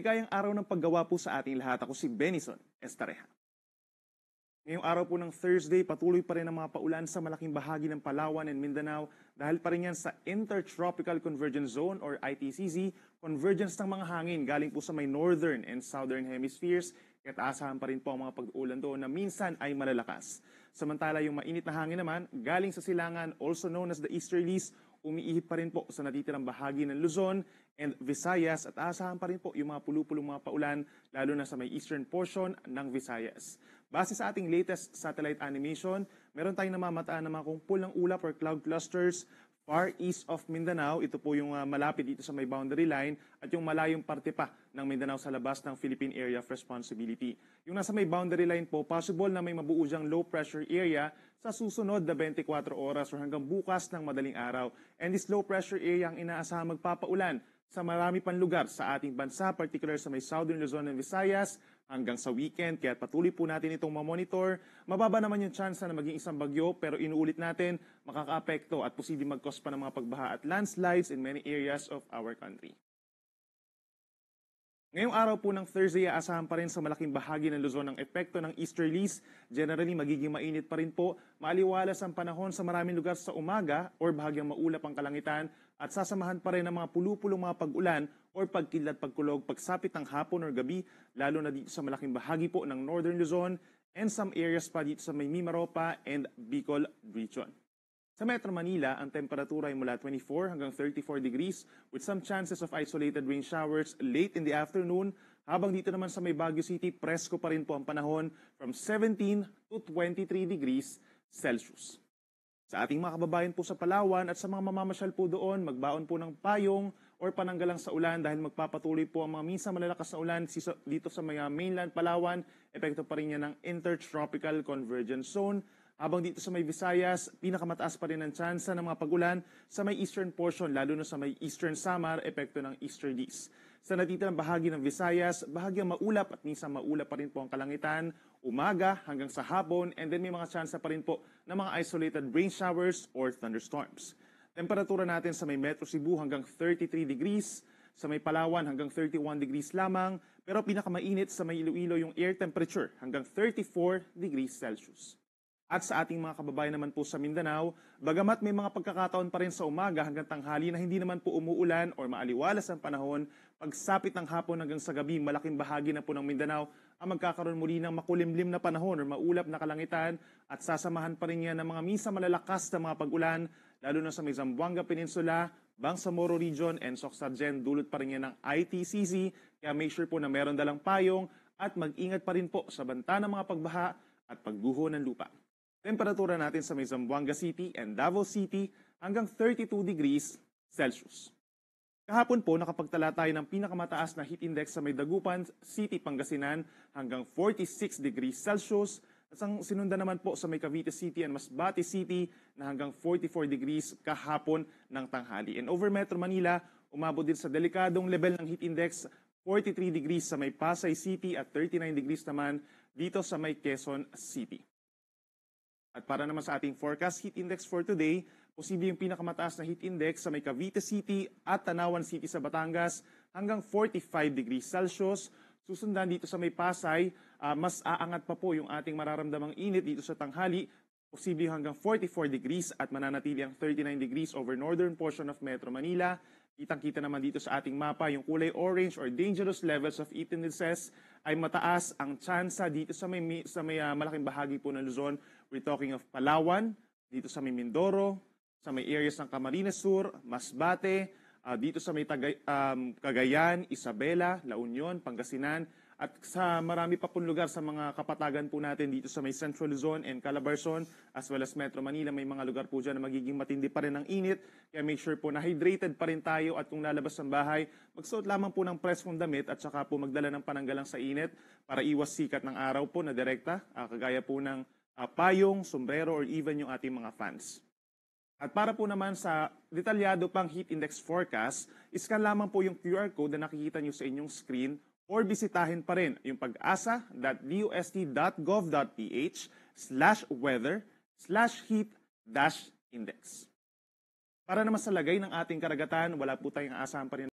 Maligayang araw ng paggawa po sa ating lahat. Ako si Benison Estareja. Ngayong araw po ng Thursday, patuloy pa rin ang mga paulan sa malaking bahagi ng Palawan and Mindanao dahil pa rin yan sa Intertropical Convergence Zone or ITCZ, convergence ng mga hangin galing po sa may northern and southern hemispheres, kaya't asahan pa rin po ang mga pag-uulan doon na minsan ay malalakas. Samantala yung mainit na hangin naman, galing sa silangan, also known as the easterlies, umiihip pa rin po sa natitirang bahagi ng Luzon and Visayas at asahan pa rin po yung mga pulu-pulong mga paulan lalo na sa may eastern portion ng Visayas. Base sa ating latest satellite animation, meron tayong namamataan na mga kumpul ng ulap or cloud clusters far east of Mindanao. Ito po yung malapit dito sa may boundary line at yung malayong parte pa ng Mindanao sa labas ng Philippine Area of Responsibility. Yung nasa may boundary line po, possible na may mabuo diyang low pressure area sa susunod na 24 oras or hanggang bukas ng madaling araw. And this low pressure area ang inaasahang magpapaulan sa marami pang lugar sa ating bansa, particular sa may Southern Luzon and Visayas, hanggang sa weekend. Kaya patuloy po natin itong mamonitor. Mababa naman yung chance na maging isang bagyo, pero inuulit natin, makakaapekto at posibleng mag-cause pa ng mga pagbaha at landslides in many areas of our country. Ngayong araw po ng Thursday, aasahan pa rin sa malaking bahagi ng Luzon ang epekto ng easterlies. Generally, magiging mainit pa rin po. Maaliwalas ang panahon sa maraming lugar sa umaga or bahagyang maulap ang kalangitan at sasamahan pa rin ng mga pulu-pulong mga pag-ulan or pagkidlat pagkulog pagsapit ng hapon or gabi, lalo na dito sa malaking bahagi po ng Northern Luzon and some areas pa dito sa may Mimaropa and Bicol region. Sa Metro Manila, ang temperatura ay mula 24 hanggang 34 degrees with some chances of isolated rain showers late in the afternoon. Habang dito naman sa may Baguio City, presko pa rin po ang panahon from 17 to 23 degrees Celsius. Sa ating mga kababayan po sa Palawan at sa mga mamamasyal po doon, magbaon po ng payong or pananggalang sa ulan dahil magpapatuloy po ang mga minsan malalakas na ulan dito sa may mainland Palawan. Epekto pa rin yan ng Intertropical Convergence Zone. Habang dito sa may Visayas, pinakamataas pa rin ang tsansa ng mga pag-ulan sa may eastern portion, lalo na sa may eastern Samar, epekto ng easterlies. Sa natitirang bahagi ng Visayas, bahagyang maulap at minsan maulap pa rin po ang kalangitan, umaga hanggang sa hapon, and then may mga tsansa pa rin po ng mga isolated rain showers or thunderstorms. Temperatura natin sa may Metro Cebu hanggang 33 degrees, sa may Palawan hanggang 31 degrees lamang, pero pinakamainit sa may Iloilo yung air temperature hanggang 34 degrees Celsius. At sa ating mga kababayan naman po sa Mindanao, bagamat may mga pagkakataon pa rin sa umaga hanggang tanghali na hindi naman po umuulan or maaliwalas ang panahon, pagsapit ng hapon hanggang sa gabi, malaking bahagi na po ng Mindanao ang magkakaroon muli ng makulimlim na panahon or maulap na kalangitan at sasamahan pa rin yan ng mga minsan malalakas na mga pag-ulan, lalo na sa may Zamboanga Peninsula, Bangsamoro Region, and Socsadgen, dulot pa rin yan ng ITCZ, kaya make sure po na meron dalang payong at mag-ingat pa rin po sa banta ng mga pagbaha at pagguho ng lupa. Temperatura natin sa may Zamboanga City and Davao City hanggang 32 degrees Celsius. Kahapon po nakapagtala tayo ng pinakamataas na heat index sa may Dagupan City, Pangasinan hanggang 46 degrees Celsius. At sinundan naman po sa may Cavite City and Masbate City na hanggang 44 degrees kahapon ng tanghali. And over Metro Manila, umabot din sa delikadong level ng heat index 43 degrees sa may Pasay City at 39 degrees naman dito sa may Quezon City. At para naman sa ating forecast heat index for today, posible yung pinakamataas na heat index sa may Cavite City at Tanawan City sa Batangas hanggang 45 degrees Celsius. Susundan dito sa may Pasay, mas aangat pa po yung ating mararamdamang init dito sa tanghali, posible hanggang 44 degrees at mananatili ang 39 degrees over northern portion of Metro Manila. Kitang-kita naman dito sa ating mapa yung kulay orange or dangerous levels of heat indices ay mataas ang tsansa dito sa may malaking bahagi po ng Luzon. We're talking of Palawan, dito sa may Mindoro, sa may areas ng Camarines Sur, Masbate, dito sa may Cagayan, Isabela, La Union, Pangasinan, at sa marami pa pong lugar sa mga kapatagan po natin dito sa may Central Luzon and Calabarzon, as well as Metro Manila, may mga lugar po dyan na magiging matindi pa rin ang init. Kaya make sure po na hydrated pa rin tayo at kung lalabas ng bahay, magsuot lamang po ng preskong damit at saka po magdala ng pananggalang sa init para iwas sikat ng araw po na direkta, kagaya po ng payong, sombrero, or even yung ating mga fans. At para po naman sa detalyado pang heat index forecast, iskan lamang po yung QR code na nakikita nyo sa inyong screen or bisitahin pa rin yung pag-asa.dust.gov.ph/weather/heat-index. Para naman sa lagay ng ating karagatan, wala po tayong aasahan pa rin